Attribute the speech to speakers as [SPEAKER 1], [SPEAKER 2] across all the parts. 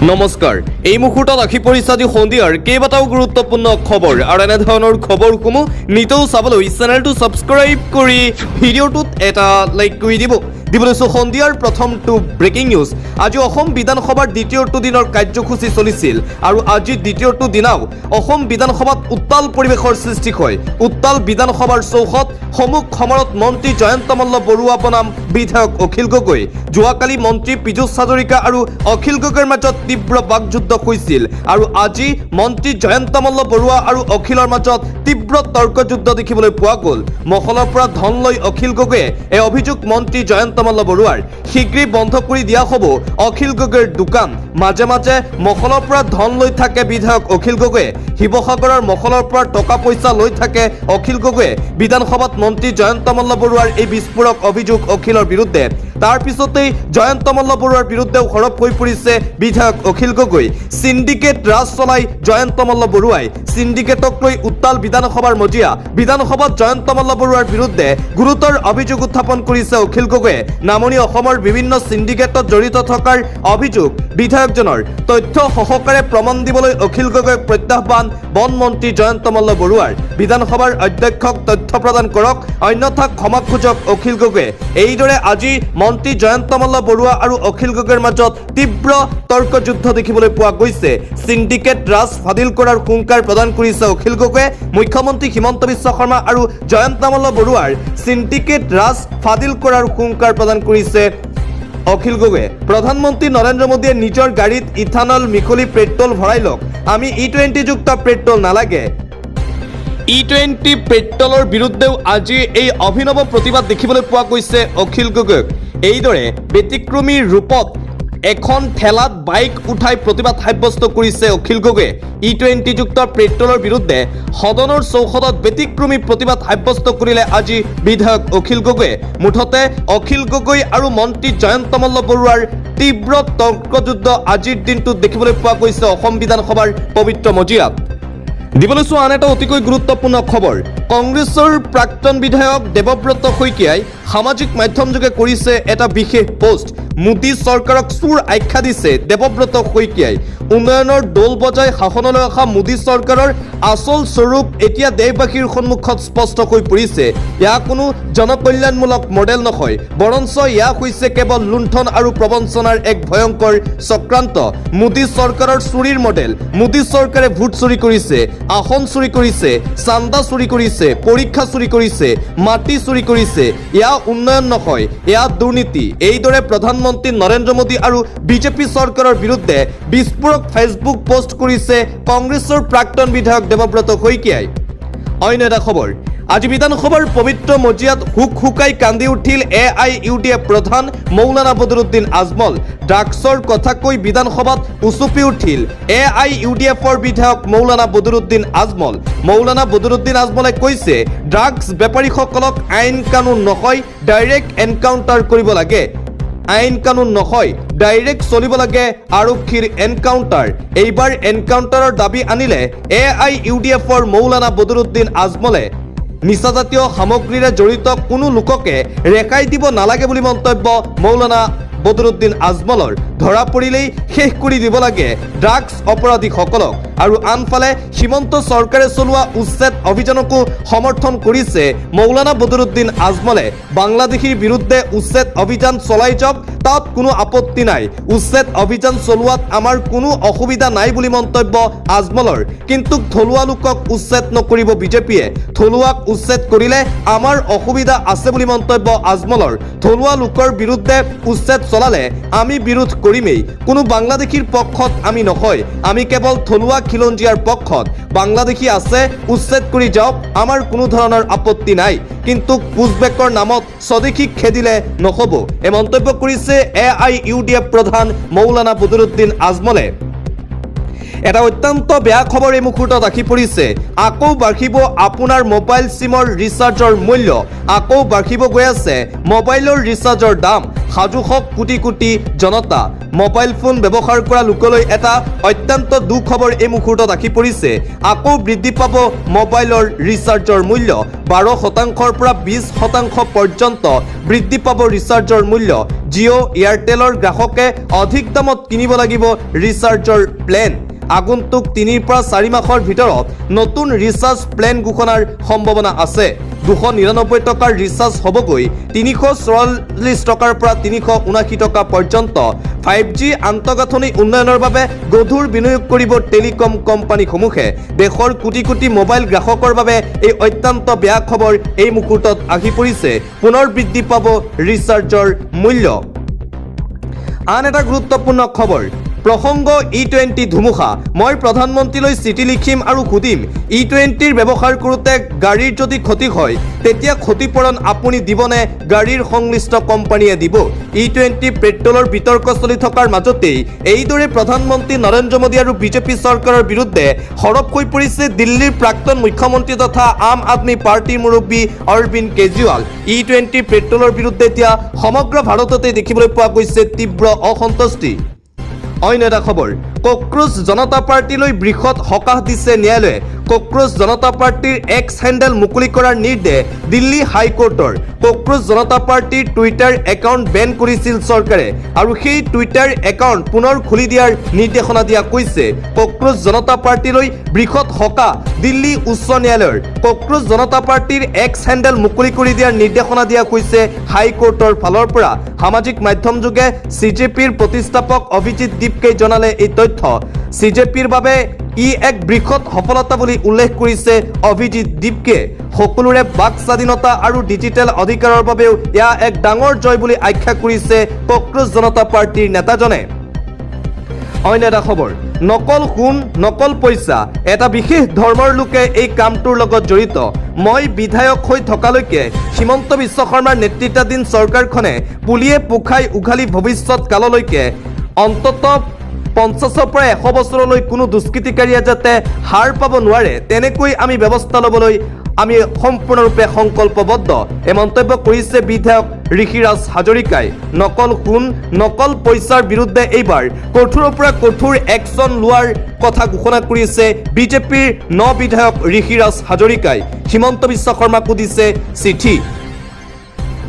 [SPEAKER 1] নমস্কাৰ এই মুহূৰ্তত আহি পৰিছে আজি সন্ধিয়াৰ কেইবাটাও গুৰুত্বপূৰ্ণ খবৰ আৰু এনে ধৰণৰ খবৰসমূহ নিতৌ চাবলৈ চেনেলটো ছাবস্ক্ৰাইব কৰি ভিডিঅ'টোত এটা লাইক কৰি দিবলৈ সন্ধিয়াৰ প্ৰথমটো ব্ৰেকিং নিউজ। আজি অসম বিধানসভাৰ দ্বিতীয়টো দিনৰ কাৰ্যসূচী চলিছিল আৰু আজি দ্বিতীয়টো দিনাও অসম বিধানসভাত উত্তাল পৰিৱেশৰ সৃষ্টি হয়। উত্তাল বিধানসভাৰ চৌহদ সমুখ সমৰত মন্ত্ৰী জয়ন্ত মল্ল বৰুৱা বনাম বিধায়ক অখিল গগৈ। যোৱাকালি মন্ত্ৰী পীযুষ হাজৰিকা আৰু অখিল গগৈৰ মাজত তীব্ৰ বাকযুদ্ধ হৈছিল আৰু আজি মন্ত্ৰী জয়ন্ত মল্ল বৰুৱা আৰু অখিলৰ মাজত তীব্ৰ তৰ্কযুদ্ধ দেখিবলৈ পোৱা গ'ল। মহলৰ পৰা ধন লৈ অখিল গগৈয়ে এই অভিযোগ মন্ত্ৰী জয়ন্ত মল্ল বৰুৱাৰ। শীঘ্ৰেই বন্ধ কৰি দিয়া হ'ব অখিল গগৈৰ দোকান। মাজে মাজে মহলৰ পৰা ধন লৈ থাকে বিধায়ক অখিল গগৈয়ে। শিৱসাগৰৰ মহলৰ পৰা টকা পইচা লৈ থাকে অখিল গগৈয়ে। বিধানসভাত মন্ত্ৰী জয়ন্ত মল্ল বৰুৱাৰ এই বিস্ফোৰক অভিযোগ অখিলৰ বিৰুদ্ধে। তাৰ পিছতেই জয়ন্ত মল্ল বৰুৱাৰ বিৰুদ্ধেও সৰব হৈ পৰিছে বিধায়ক অখিল গগৈ। সিন্ডিকেট ৰাজ চলাই জয়ন্ত মল্ল বৰুৱাই। সিন্ডিকেটক লৈ উত্তাল বিধানসভাৰ মজিয়া। বিধানসভাত জয়ন্ত মল্ল বৰুৱাৰ বিৰুদ্ধে গুৰুতৰ অভিযোগ উত্থাপন কৰিছে অখিল গগৈয়ে। নামনি অসমৰ বিভিন্ন সিন্ডিকেটত জড়িত থকাৰ অভিযোগ বিধায়কজনৰ। তথ্য সহকাৰে প্ৰমাণ দিবলৈ অখিল গগৈক প্ৰত্যাহ্বান বন মন্ত্ৰী জয়ন্ত মল্ল বৰুৱাৰ। বিধানসভাৰ অধ্যক্ষক তথ্য প্ৰদান কৰক, অন্যথা ক্ষমা খোজক অখিল গগৈয়ে। এইদৰে আজি মন্ত্ৰী জয়ন্ত মল্ল বৰুৱা আৰু অখিল গগৈৰ মাজত তীব্ৰ তৰ্কযুদ্ধ দেখিবলৈ পোৱা গৈছে। সিন্ডিকেট ৰাজ ফাদিল কৰাৰ হুংকাৰ প্ৰদান কৰিছে অখিল গগৈয়ে। মুখ্যমন্ত্ৰী হিমন্ত বিশ্ব শৰ্মা আৰু জয়ন্ত মল্ল বৰুৱাৰ সিন্ডিকেট ৰাজ ফাদিল কৰাৰ হুংকাৰ প্ৰদান কৰিছে অখিল গগৈয়ে। প্ৰধানমন্ত্ৰী নৰেন্দ্ৰ মোদীয়ে নিজৰ গাড়ীত ইথানল মিহলি পেট্ৰল ভৰাই লওক, আমি E20 যুক্ত পেট্ৰল নালাগে। E20 পেট্ৰলৰ বিৰুদ্ধেও আজি এই অভিনৱ প্ৰতিবাদ দেখিবলৈ পোৱা গৈছে অখিল গগৈক। এইদৰে ব্যতিক্ৰমী ৰূপত এখন ঠেলাত বাইক উঠাই প্ৰতিবাদ সাব্যস্ত কৰিছে অখিল গগৈয়ে। E20 যুক্ত পেট্ৰলৰ বিৰুদ্ধে সদনৰ চৌহদত ব্যতিক্ৰমী প্ৰতিবাদ সাব্যস্ত কৰিলে আজি বিধায়ক অখিল গগৈয়ে। মুঠতে অখিল গগৈ আৰু মন্ত্ৰী জয়ন্ত মল্ল বৰুৱাৰ তীব্ৰ তৰ্কযুদ্ধ আজিৰ দিনটোত দেখিবলৈ পোৱা গৈছে অসম বিধানসভাৰ পবিত্ৰ মজিয়াত। দিবলৈ চোৱা আন এটা অতিকৈ গুৰুত্বপূৰ্ণ খবৰ। কংগ্ৰেছৰ প্ৰাক্তন বিধায়ক দেৱব্ৰত শইকীয়াই সামাজিক মাধ্যমযোগে কৰিছে এটা বিশেষ পোষ্ট। মোদী চৰকাৰক চোৰ আখ্যা দিছে দেৱব্ৰত শইকীয়াই। উন্নয়নৰ দোল বজাই শাসনলৈ অহা মোদী চৰকাৰৰ আচল স্বৰূপ এতিয়া দেশবাসীৰ সন্মুখত স্পষ্ট হৈ পৰিছে। এয়া কোনো জনকল্যাণমূলক মডেল নহয়, বৰঞ্চ এয়া হৈছে কেৱল লুণ্ঠন আৰু প্ৰবঞ্চনাৰ এক ভয়ংকৰ চক্ৰান্ত। মোদী চৰকাৰৰ চুৰিৰ মডেল। মোদী চৰকাৰে ভোট চুৰি কৰিছে, আসন চুৰি কৰিছে, চান্দা চুৰি কৰিছে, পৰীক্ষা চুৰি কৰিছে, মাটি চুৰি কৰিছে। এয়া উন্নয়ন নহয়, এয়া দুৰ্নীতি। এইদৰে প্ৰধানমন্ত্ৰী নৰেন্দ্ৰ মোদী আৰু বিজেপি চৰকাৰৰ বিৰুদ্ধে বিস্ফোৰক ফেচবুক পোষ্ট কৰিছে কংগ্ৰেছৰ প্ৰাক্তন বিধায়ক দেৱব্ৰত শইকীয়াই। অন্য এটা খবৰ। আজি বিধানসভাৰ পবিত্ৰ মজিয়াত হুকাই কান্দি উঠিল AIUDF প্ৰধান মৌলানা বদৰুদ্দিন আজমল। ড্ৰাগছৰ কথা কৈ বিধানসভাত উচুপি উঠিল AIUDFৰ বিধায়ক মৌলানা বদৰুদ্দিন আজমল। মৌলানা বদৰুদ্দিন আজমলে কৈছে, ড্ৰাগছ বেপাৰীসকলক আইন কানুন নহয়, ডাইৰেক্ট এনকাউণ্টাৰ কৰিব লাগে। আইন কানুন নহয়, ডাইৰেক্ট চলিব লাগে আৰক্ষীৰ এনকাউণ্টাৰ। এইবাৰ এনকাউণ্টাৰৰ দাবী আনিলে AIUDFৰ মৌলানা বদৰুদ্দিন আজমলে। নিচাজাতীয় সামগ্ৰীৰে জড়িত কোনো লোককে ৰেহাই দিব নালাগে বুলি মন্তব্য মৌলানা বদৰুদ্দিন আজমলৰ। ধৰা পৰিলেই শেষ কৰি দিব লাগে ড্ৰাগছ অপৰাধীসকলক। আৰু আনফালে সীমন্ত চৰকাৰে চলোৱা উচ্ছেদ অভিযানকো সমৰ্থন কৰিছে মৌলানা বদৰুদ্দিন আজমলে। বাংলাদেশীৰ বিৰুদ্ধে উচ্ছেদ অভিযান চলাই যাওক, তাত কোনো আপত্তি নাই। উচ্ছেদ অভিযান চলোৱাত আমাৰ কোনো অসুবিধা নাই বুলি মন্তব্য আজমলৰ। কিন্তু থলুৱা লোকক উচ্ছেদ নকৰিব বিজেপিয়ে। থলুৱাক উচ্ছেদ কৰিলে আমাৰ অসুবিধা আছে বুলি মন্তব্য আজমলৰ। থলুৱা লোকৰ বিৰুদ্ধে উচ্ছেদ চলালে আমি বিৰোধ কৰিমেই। কোনো বাংলাদেশীৰ পক্ষত আমি নহয়, আমি কেৱল থলুৱা খিলঞ্জীয়াৰ পক্ষত। বাংলাদেশী আছে, উচ্ছেদ কৰি যাওক, আমাৰ কোনো ধৰণৰ আপত্তি নাই। কিন্তু পুজবেকৰ নামত স্বদেশীক খেদিলে নহ'ব, এই মন্তব্য কৰিছে AIUDF প্ৰধান মৌলানা বদৰুদ্দিন আজমলে। এটা অত্যন্ত বেয়া খবৰ এই মুহূৰ্তত আহি পৰিছে। আকৌ বাঢ়িব আপোনাৰ মোবাইল চিমৰ ৰিচাৰ্জৰ মূল্য। আকৌ বাঢ়িব গৈ আছে মোবাইলৰ ৰিচাৰ্জৰ দাম। সাজু হওক কোটি কোটি জনতা। মোবাইল ফোন ব্যৱহাৰ কৰা লোকলৈ এটা অত্যন্ত দুখ খবৰ এই মুহূৰ্তত আহি পৰিছে। আকৌ বৃদ্ধি পাব মোবাইলৰ ৰিচাৰ্জৰ মূল্য। 12% পৰা 20% পৰ্যন্ত বৃদ্ধি পাব ৰিচাৰ্জৰ মূল্য। জিঅ' এয়াৰটেলৰ গ্ৰাহকে অধিক দামত কিনিব লাগিব ৰিচাৰ্জৰ প্লেন। আগন্তুক 3 পৰা 4 মাহৰ ভিতৰত নতুন ৰিচাৰ্জ প্লেন ঘোষণাৰ সম্ভাৱনা আছে। 299 টকাৰ ৰিচাৰ্জ হ'বগৈ 344 টকাৰ পৰা 379 টকা পৰ্যন্ত। 5G আন্তঃগাঁথনি উন্নয়নৰ বাবে গধুৰ বিনিয়োগ কৰিব টেলিকম কোম্পানীসমূহে। দেশৰ কোটি কোটি মোবাইল গ্ৰাহকৰ বাবে এই অত্যন্ত বেয়া খবৰ এই মুহূৰ্তত আহি পৰিছে। পুনৰ বৃদ্ধি পাব ৰিচাৰ্জৰ মূল্য। আন এটা গুৰুত্বপূৰ্ণ খবৰ প্ৰসংগ E20 ধুমুহা। মই প্ৰধানমন্ত্ৰীলৈ চিঠি লিখিম আৰু সুধিম E20 ব্যৱহাৰ কৰোঁতে গাড়ীৰ যদি ক্ষতি হয় তেতিয়া ক্ষতিপূৰণ আপুনি দিবনে গাড়ীৰ সংশ্লিষ্ট কোম্পানীয়ে দিব। E20 পেট্ৰলৰ বিতৰ্ক চলি থকাৰ মাজতেই এইদৰে প্ৰধানমন্ত্ৰী নৰেন্দ্ৰ মোদী আৰু বিজেপি চৰকাৰৰ বিৰুদ্ধে সৰব হৈ পৰিছে দিল্লীৰ প্ৰাক্তন মুখ্যমন্ত্ৰী তথা আম আদমী পাৰ্টিৰ মুৰব্বী অৰবিন্দ কেজৰিৱাল। E20 পেট্ৰলৰ বিৰুদ্ধে এতিয়া সমগ্ৰ ভাৰততে দেখিবলৈ পোৱা গৈছে তীব্ৰ অসন্তুষ্টি। অন্য এটা খবৰ কক্ৰোচ জনতা পাৰ্টিলৈ বৃহৎ সকাহ দিছে ন্যায়ালয়ে। কক্ৰোচ জনতা পাৰ্টিৰ এক্স হেণ্ডেল মুকলি কৰাৰ নিৰ্দেশ দিল্লী হাইকোৰ্টৰ। কক্ৰোচ জনতা পাৰ্টিৰ টুইটাৰ একাউণ্ট বেন কৰিছিল চৰকাৰে আৰু সেই টুইটাৰ একাউণ্ট পুনৰ খুলি দিয়াৰ নিৰ্দেশনা দিয়া হৈছে। কক্ৰোচ জনতা পাৰ্টিলৈ বৃহৎ সকাহ দিল্লী উচ্চ ন্যায়ালয়ৰ। কক্ৰোচ জনতা পাৰ্টিৰ এক্স হেণ্ডেল মুকলি কৰি দিয়াৰ নিৰ্দেশনা দিয়া হৈছে হাইকোৰ্টৰ ফালৰ পৰা। সামাজিক মাধ্যম যোগে CJPৰ প্ৰতিষ্ঠাপক অভিজিৎ দীপকে জনালে এই তথ্য। CJPৰ বাবে ই এক বৃহৎ সফলতা বুলি উল্লেখ কৰিছে অভিজিৎ দীপকে। সকলোৰে বাক স্বাধীনতা আৰু ডিজিটেল অধিকাৰৰ বাবেও এয়া এক ডাঙৰ জয় বুলি আখ্যা কৰিছে কক্ৰোচ জনতা পাৰ্টিৰ নেতাজনে। অন্য এটা খবৰ নকল সোণ নকল পইচা। এটা বিশেষ ধৰ্মৰ লোকে এই কামটোৰ লগত জড়িত। মই বিধায়ক হৈ থকালৈকে হিমন্ত বিশ্ব শৰ্মাৰ নেতৃত্বাধীন চৰকাৰখনে পুলিয়ে পোখাই উঘালি ভৱিষ্যত কাললৈকে অন্তত 50 পৰা 100 বছৰলৈ কোনো দুষ্কৃতিকাৰীয়ে যাতে হাৰ পাব নোৱাৰে তেনেকৈ আমি ব্যৱস্থা ল'বলৈ আমি সম্পূৰ্ণৰূপে সংকল্পবদ্ধ। এই মন্তব্য কৰিছে বিধায়ক ঋষিৰাজ হাজৰিকাই। নকল সোণ নকল পইচাৰ বিৰুদ্ধে এইবাৰ কঠোৰৰ পৰা কঠোৰ একশ্যন লোৱাৰ কথা ঘোষণা কৰিছে বিজেপিৰ বিধায়ক ঋষিৰাজ হাজৰিকাই। হিমন্ত বিশ্ব শৰ্মাকো দিছে চিঠি।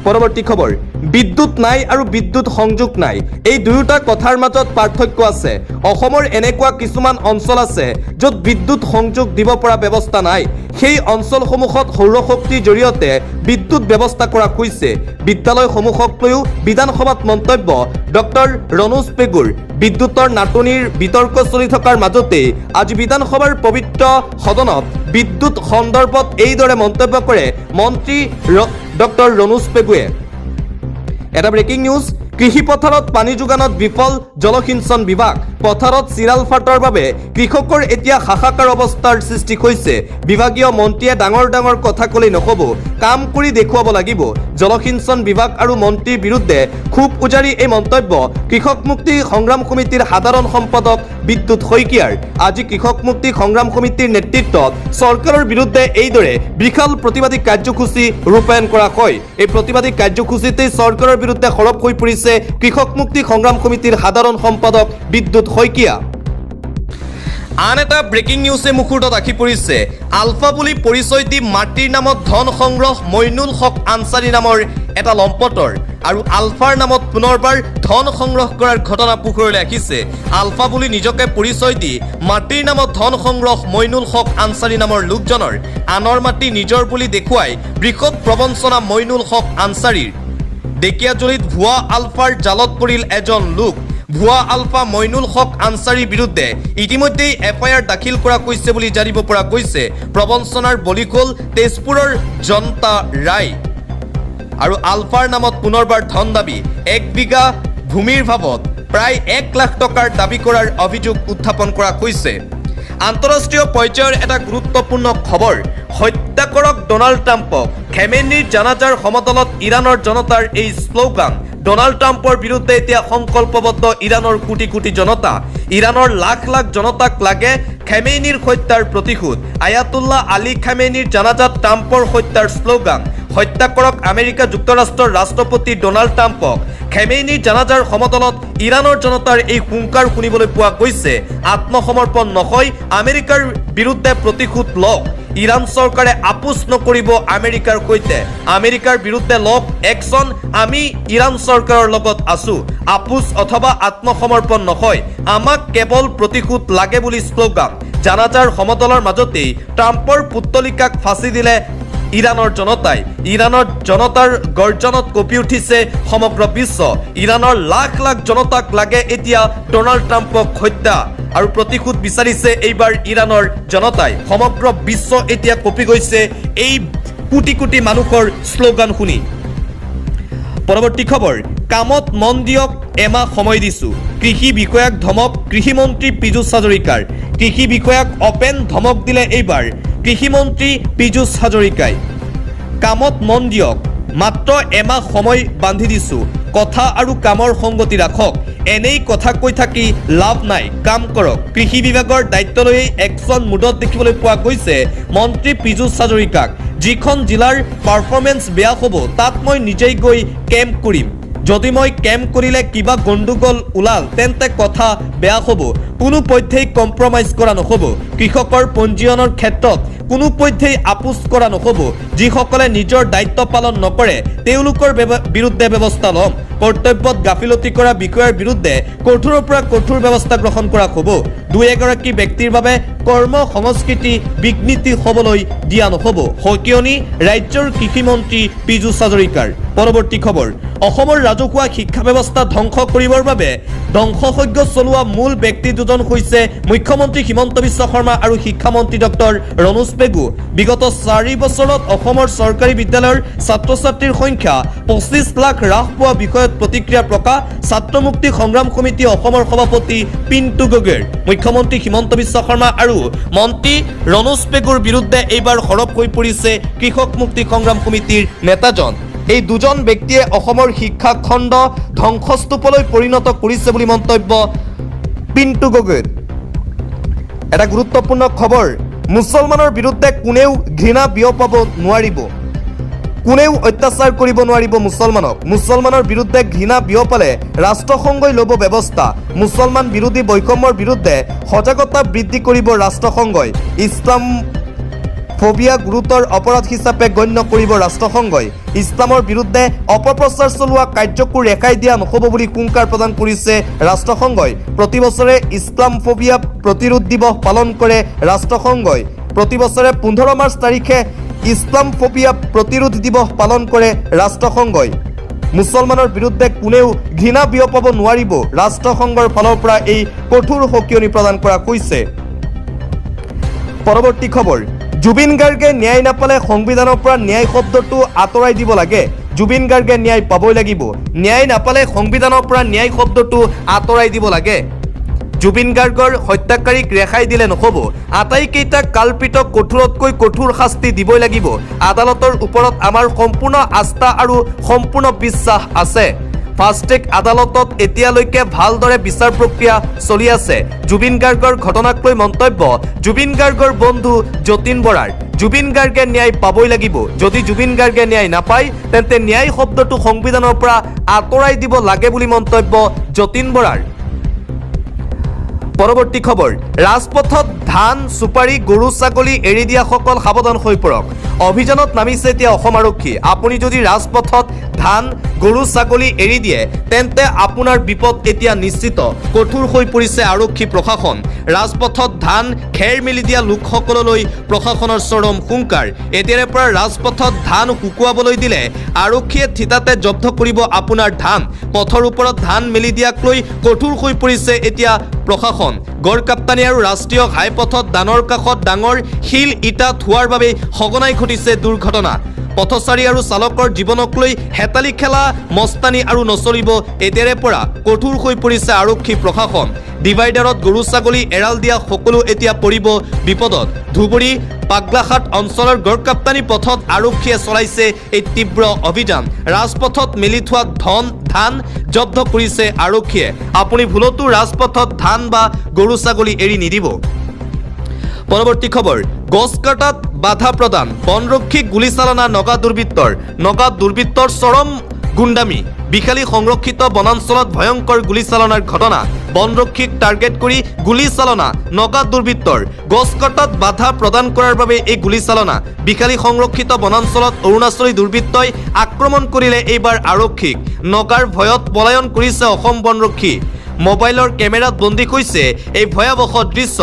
[SPEAKER 1] পৰৱৰ্তী খবৰ বিদ্যুৎ নাই আৰু বিদ্যুৎ সংযোগ নাই। এই দুয়োটা কথাৰ মাজত পাৰ্থক্য আছে। অসমৰ এনেকুৱা কিছুমান অঞ্চল আছে য'ত বিদ্যুৎ সংযোগ দিব পৰা ব্যৱস্থা নাই। সেই অঞ্চলসমূহত সৌৰশক্তিৰ জৰিয়তে বিদ্যুৎ ব্যৱস্থা কৰা হৈছে। বিদ্যালয়সমূহক লৈও বিধানসভাত মন্তব্য ডক্টৰ ৰণোজ পেগুৰ। বিদ্যুতৰ নাটনিৰ বিতৰ্ক চলি থকাৰ মাজতেই আজি বিধানসভাৰ পবিত্ৰ সদনত বিদ্যুৎ সন্দৰ্ভত এইদৰে মন্তব্য কৰে মন্ত্ৰী ডক্টৰ ৰণোজ পেগুৱে। এটা ব্ৰেকিং নিউজ কৃষি পথাৰত পানী যোগানত বিফল জলসিঞ্চন বিভাগ। পথাৰত চিৰাল ফাটৰ বাবে কৃষকৰ এতিয়া হাহাকাৰ অৱস্থাৰ সৃষ্টি হৈছে। বিভাগীয় মন্ত্ৰীয়ে ডাঙৰ ডাঙৰ কথা ক'লেই নহ'ব, কাম কৰি দেখুৱাব লাগিব। জলসিঞ্চন বিভাগ আৰু মন্ত্ৰীৰ বিৰুদ্ধে ক্ষোভ উজাৰি এই মন্তব্য কৃষক মুক্তি সংগ্ৰাম সমিতিৰ সাধাৰণ সম্পাদক বিদ্যুৎ শইকীয়াৰ। আজি কৃষক মুক্তি সংগ্ৰাম সমিতিৰ নেতৃত্বত চৰকাৰৰ বিৰুদ্ধে এইদৰে বিশাল প্ৰতিবাদী কাৰ্যসূচী ৰূপায়ণ কৰা হয়। এই প্ৰতিবাদী কাৰ্যসূচীতেই চৰকাৰৰ বিৰুদ্ধে সৰব হৈ পৰিছে কৃষক মুক্তি সংগ্ৰাম সমিতিৰ সাধাৰণ সম্পাদক বিদ্যুৎ শইকীয়া। আন এটা ব্ৰেকিং নিউজে মুহূৰ্তত আহি পৰিছে আলফা বুলি পৰিচয় দি মাটিৰ নামত ধন সংগ্ৰহ মইনুল হক আনচাৰী নামৰ এটা লম্পটৰ আৰু আলফাৰ নামত পুনৰবাৰ ধন সংগ্ৰহ কৰাৰ ঘটনা পোহৰলৈ আহিছে। আলফা বুলি নিজকে পৰিচয় দি মাটিৰ নামত ধন সংগ্ৰহ মইনুল হক আনচাৰী নামৰ লোকজনৰ আনৰ মাটি নিজৰ বুলি দেখুৱাই বৃহৎ প্ৰবঞ্চনা মইনুল হক আনচাৰীৰ। ডেকিয়াজুলিত ভুৱা আলফাৰ জালত পৰিল এজন লোক। ভুৱা আলফা মইনুল হক আনচাৰীৰ বিৰুদ্ধে ইতিমধ্যেই FIR দাখিল কৰা হৈছে বুলি জানিব পৰা গৈছে। প্ৰবঞ্চনাৰ বলি হ'ল তেজপুৰৰ জনতা ৰায় আৰু আলফাৰ নামত পুনৰবাৰ ধন দাবী। 1 বিঘা ভূমিৰ ভাৱত প্ৰায় 1 লাখ টকাৰ দাবী কৰাৰ অভিযোগ উত্থাপন কৰা হৈছে। আন্তঃৰাষ্ট্ৰীয় পৰ্যায়ৰ এটা গুৰুত্বপূৰ্ণ খবৰ হত্যা কৰক ডনাল্ড ট্ৰাম্পক। খেমেনিৰ জানাজাৰ সমতলত ইৰাণৰ জনতাৰ এই শ্লোগান ডোনাল্ড ট্ৰাম্পৰ বিৰুদ্ধে এতিয়া সংকল্পবদ্ধ ইৰাণৰ কোটি কোটি জনতা ইৰাণৰ লাখ লাখ জনতাক লাগে খামেইনিৰ হত্যাৰ প্ৰতিশোধ আয়াতুল্লাহ আলী খামেইনিৰ জানাজাত ট্ৰাম্পৰ হত্যাৰ শ্লোগান হত্যা কৰক আমেৰিকা যুক্তৰাষ্ট্ৰৰ ৰাষ্ট্ৰপতি ডোনাল্ড ট্ৰাম্পক খামেইনিৰ জানাজাৰ সমদলত ইৰাণৰ জনতাৰ এই হুংকাৰ শুনিবলৈ পোৱা গৈছে আত্মসমৰ্পণ নহয় আমেৰিকাৰ বিৰুদ্ধে প্ৰতিশোধ লওক ইৰাণ চৰকাৰে আপোচ নকৰিব আমেৰিকাৰ সৈতে আমেৰিকাৰ বিৰুদ্ধে লওক একশ্যন আমি ইৰাণ চৰকাৰৰ লগত আছো আপোচ অথবা আত্মসমৰ্পণ নহয় আমাক কেৱল প্ৰতিশোধ লাগে বুলি শ্লোগান জানাজাৰ সমদলৰ মাজতেই ট্ৰাম্পৰ পুত্তলিকাক ফাঁচি দিলে ইৰাণৰ জনতাই ইৰাণৰ জনতাৰ গৰ্জনত কঁপি উঠিছে সমগ্ৰ বিশ্ব ইৰাণৰ লাখ লাখ জনতাক লাগে এতিয়া ডোনাল্ড ট্ৰাম্পক হত্যা আৰু প্ৰতিশোধ বিচাৰিছে এইবাৰ ইৰাণৰ জনতাই সমগ্ৰ বিশ্ব এতিয়া কঁপি গৈছে এই কোটি কোটি মানুহৰ শ্লোগান শুনি পৰৱৰ্তী খবৰ কামত মন দিয়ক এমাহ সময় দিছো কৃষি বিষয়াক ধমক কৃষিমন্ত্ৰী পীযুষ হাজৰিকাৰ কৃষি বিষয়াক অপেন ধমক দিলে এইবাৰ কৃষিমন্ত্ৰী পীযুষ হাজৰিকাই কামত মন দিয়ক মাত্ৰ এমাহ সময় বান্ধি দিছো কথা আৰু কামৰ সংগতি ৰাখক এনেই কথা কৈ থাকি লাভ নাই কাম কৰক কৃষি বিভাগৰ দায়িত্ব লৈ একশ্যন মুডত দেখিবলৈ পোৱা গৈছে মন্ত্ৰী পীযুষ হাজৰিকাক যিখন জিলাৰ পাৰফৰ্মেন্স বেয়া হ'ব তাত মই নিজেই গৈ কেম্প কৰিম যদি মই কেম্প কৰিলে কিবা গণ্ডগোল ওলাল তেন্তে কথা বেয়া হ'ব কোনো পধ্যেই কম্প্ৰমাইজ কৰা নহ'ব কৃষকৰ পঞ্জীয়নৰ ক্ষেত্ৰত কোনো পধ্যেই আপোচ কৰা নহ'ব যিসকলে নিজৰ দায়িত্ব পালন নকৰে তেওঁলোকৰ বিৰুদ্ধে ব্যৱস্থা ল'ম কৰ্তব্যত গাফিলতি কৰা বিষয়াৰ বিৰুদ্ধে কঠোৰৰ পৰা কঠোৰ ব্যৱস্থা গ্ৰহণ কৰা হ'ব দুই এগৰাকী ব্যক্তিৰ বাবে কৰ্ম সংস্কৃতি বিঘ্নিতি হ'বলৈ দিয়া নহ'ব সকিয়নি ৰাজ্যৰ কৃষিমন্ত্ৰী পীযুষ হাজৰিকাৰ পৰৱৰ্তী খবৰ অসমৰ ৰাজহুৱা শিক্ষা ব্যৱস্থা ধ্বংস কৰিবৰ বাবে ধ্বংসযজ্ঞ চলোৱা মূল ব্যক্তি দুজন হৈছে মুখ্যমন্ত্ৰী হিমন্ত বিশ্ব শৰ্মা আৰু শিক্ষামন্ত্ৰী ডক্টৰ ৰণোজ পেগু বিগত 4 বছৰত অসমৰ চৰকাৰী বিদ্যালয়ৰ ছাত্ৰ ছাত্ৰীৰ সংখ্যা 25 লাখ হ্ৰাস পোৱা বিষয়ত প্ৰতিক্ৰিয়া প্ৰকাশ ছাত্ৰ মুক্তি সংগ্ৰাম সমিতি অসমৰ সভাপতি পিণ্টু গগৈৰ মুখ্যমন্ত্ৰী হিমন্ত বিশ্ব শৰ্মা আৰু মন্ত্ৰী ৰণোজ পেগুৰ বিৰুদ্ধে এইবাৰ সৰব হৈ পৰিছে কৃষক মুক্তি সংগ্ৰাম সমিতিৰ নেতাজন এই দুজন ব্যক্তিয়ে অসমৰ শিক্ষা খণ্ড ধ্বংসস্তূপলৈ পৰিণত কৰিছে বুলি মন্তব্য পিণ্টু গগৈৰ এটা গুৰুত্বপূৰ্ণ খবৰ মুছলমানৰ বিৰুদ্ধে কোনেও ঘৃণা বিয়পাব নোৱাৰিব কোনেও অত্যাচাৰ কৰিব নোৱাৰিব মুছলমানৰ বিৰুদ্ধে ঘৃণা বিয়পালে ৰাষ্ট্ৰসংঘই ল'ব ব্যৱস্থা মুছলমান বিৰোধী বৈষম্যৰ বিৰুদ্ধে সজাগতা বৃদ্ধি কৰিব ৰাষ্ট্ৰসংঘই ইছলাম ফোবিয়া গুৰুতৰ অপৰাধ হিচাপে গণ্য কৰিব ৰাষ্ট্ৰসংঘই ইছলামৰ বিৰুদ্ধে অপপ্ৰচাৰ চলোৱা কাৰ্যকো ৰেহাই দিয়া নহ'ব বুলি হুংকাৰ প্ৰদান কৰিছে ৰাষ্ট্ৰসংঘই প্ৰতি বছৰে ইছলাম ফোবিয়া প্ৰতিৰোধ দিৱস পালন কৰে ৰাষ্ট্ৰসংঘই প্ৰতি বছৰে 15 মাৰ্চ তাৰিখে ইছলাম ফোবিয়া প্ৰতিৰোধ দিৱস পালন কৰে ৰাষ্ট্ৰসংঘই মুছলমানৰ বিৰুদ্ধে কোনেও ঘৃণা বিয়পাব নোৱাৰিব ৰাষ্ট্ৰসংঘৰ ফালৰ পৰা এই কঠোৰ সকিয়নি প্ৰদান কৰা হৈছে পৰৱৰ্তী খবৰ জুবিন গাৰ্গে ন্যায় নাপালে সংবিধানৰ পৰা ন্যায় শব্দটো আঁতৰাই দিব লাগে জুবিন গাৰ্গে ন্যায় পাবই লাগিব ন্যায় নাপালে সংবিধানৰ পৰা ন্যায় শব্দটো আঁতৰাই দিব লাগে জুবিন গাৰ্গৰ হত্যাকাৰীক ৰেহাই দিলে নহ'ব আটাইকেইটা কালপিতক কঠোৰতকৈ কঠোৰ শাস্তি দিবই লাগিব আদালতৰ ওপৰত আমাৰ সম্পূৰ্ণ আস্থা আৰু সম্পূৰ্ণ বিশ্বাস আছে ফাষ্টেক আদালতত এতিয়ালৈকে ভালদৰে বিচাৰ প্ৰক্ৰিয়া চলি আছে জুবিন গাৰ্গৰ ঘটনাক লৈ মন্তব্য জুবিন গাৰ্গৰ বন্ধু যতীন বৰাৰ জুবিন গাৰ্গে ন্যায় পাবই লাগিব যদি জুবিন গাৰ্গে ন্যায় নাপায় তেন্তে ন্যায় শব্দটো সংবিধানৰ পৰা আঁতৰাই দিব লাগে বুলি মন্তব্য যতীন বৰাৰ পৰৱৰ্তী খবৰ ৰাজপথত ধান সুপাৰী গৰু ছাগলী এৰি দিয়াসকল সাৱধান হৈ পৰক অভিযানত নামিছে এতিয়া অসম আৰক্ষী আপুনি যদি ৰাজপথত ধান গৰু ছাগলী এৰি দিয়ে তেন্তে আপোনাৰ বিপদ এতিয়া নিশ্চিত কঠোৰ হৈ পৰিছে আৰক্ষী প্ৰশাসন ৰাজপথত ধান খেৰ মেলি দিয়া লোকসকললৈ প্ৰশাসনৰ চৰম হুংকাৰ এতিয়াৰে পৰা ৰাজপথত ধান শুকুৱাবলৈ দিলে আৰক্ষীয়ে থিতাতে জব্দ কৰিব আপোনাৰ ধান পথৰ ওপৰত ধান মেলি দিয়াক লৈ কঠোৰ হৈ পৰিছে এতিয়া প্ৰশাসন গড়কাপ্তানি আৰু ৰাষ্ট্ৰীয় ঘাইপথত ধানৰ কাষত ডাঙৰ শিল ইটা থোৱাৰ বাবে সঘনাই ঘটিছে দুৰ্ঘটনা পথচাৰী আৰু চালকৰ জীৱনক লৈ হেতালি খেলা মস্তানি আৰু নচলিব এতিয়াৰে পৰা কঠোৰ হৈ পৰিছে আৰক্ষী প্ৰশাসন ডিভাইডাৰত গৰু ছাগলী এৰাল দিয়া সকলো এতিয়া পৰিব বিপদত ধুবুৰী পাগলাঘাট অঞ্চলৰ গড়কাপ্তানি পথত আৰক্ষীয়ে চলাইছে এই তীব্ৰ অভিযান ৰাজপথত মেলি থোৱা ধন ধান জব্দ কৰিছে আৰক্ষীয়ে। আপুনি ভুলতো ৰাজপথত ধান বা গৰু ছাগলী এৰি নিদিব। পৰৱৰ্তী খবৰ, গছ কটাত বাধা প্ৰদান, বনৰক্ষীক গুলীচালনা নগা দুৰ্বৃত্তৰ চৰম গুণ্ডামী। বিশালী সংৰক্ষিত বনাঞ্চলত ভয়ংকৰ গুলীচালনাৰ ঘটনা, বনৰক্ষীক টাৰ্গেট কৰি গুলীচালনা নগা দুৰ্বৃত্তৰ। গছ কটাত বাধা প্ৰদান কৰাৰ বাবে এই গুলীচালনা। বিশালী সংৰক্ষিত বনাঞ্চলত অৰুণাচলী দুৰ্বৃত্তই আক্ৰমণ কৰিলে এইবাৰ আৰক্ষীক। নগাৰ ভয়ত পলায়ন কৰিছে অসম বনৰক্ষী। মোবাইলৰ কেমেৰাত বন্দী হৈছে এই ভয়াৱহ দৃশ্য।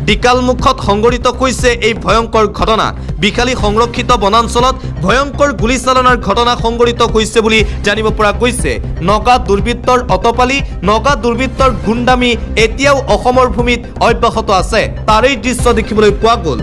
[SPEAKER 1] ডিকালমুখত সংঘটিত হৈছে এই ভয়ংকৰ ঘটনা। বিশালী সংৰক্ষিত বনাঞ্চলত ভয়ংকৰ গুলীচালনাৰ ঘটনা সংঘটিত হৈছে বুলি জানিব পৰা গৈছে। নগা দুৰ্বৃত্তৰ অতপালি, নগা দুৰ্বৃত্তৰ গুণ্ডামী এতিয়াও অসমৰ ভূমিত অব্যাহত আছে। তাৰেই দৃশ্য দেখিবলৈ পোৱা গ'ল।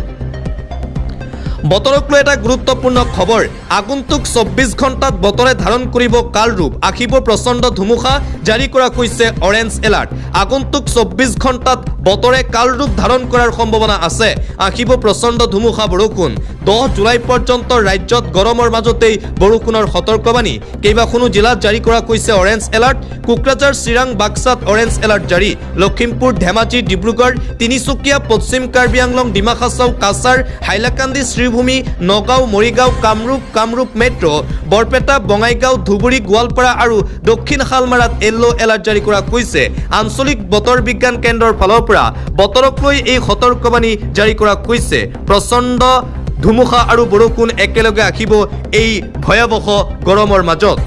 [SPEAKER 1] বতৰক লৈ এটা গুৰুত্বপূৰ্ণ খবৰ, আগন্তুক 24 ঘণ্টাত বতৰে ধাৰণ কৰিব কাল ৰূপ, আহিব প্ৰচণ্ড ধুমুহা, জাৰি কৰা হৈছে অৰেঞ্জ এলাৰ্ট। আগন্তুক 24 ঘণ্টাত বতৰে কাল ৰূপ ধাৰণ কৰাৰ সম্ভাৱনা আছে, আহিব প্ৰচণ্ড ধুমুহা বৰষুণ। 10 জুলাই পৰ্যন্ত ৰাজ্যত গৰমৰ মাজতেই বৰষুণৰ সতৰ্কবাণী। কেইবাখনো জিলাত জাৰি কৰা হৈছে অৰেঞ্জ এলাৰ্ট। কোকৰাঝাৰ, চিৰাং, বাক্সাত অৰেঞ্জ এলাৰ্ট জাৰি। লখিমপুৰ, ধেমাজি, ডিব্ৰুগড়, তিনিচুকীয়া, পশ্চিম কাৰ্বি আংলং, ডিমা হাছাও, কাছাৰ, হাইলাকান্দি, শ্ৰীভূমি, নগাঁও, মৰিগাঁও, কামৰূপ মেট্ৰ', বৰপেটা, বঙাইগাঁও, ধুবুৰী, গোৱালপাৰা আৰু দক্ষিণ শালমাৰাত য়েল্লো এলাৰ্ট জাৰি কৰা হৈছে। আঞ্চলিক বতৰ বিজ্ঞান কেন্দ্ৰৰ ফালৰ পৰা বতৰক লৈ এই সতৰ্কবাণী জাৰি কৰা হৈছে। প্ৰচণ্ড ধুমুহা আৰু বৰষুণ একেলগে আহিব এই ভয়াৱহ গৰমৰ মাজত।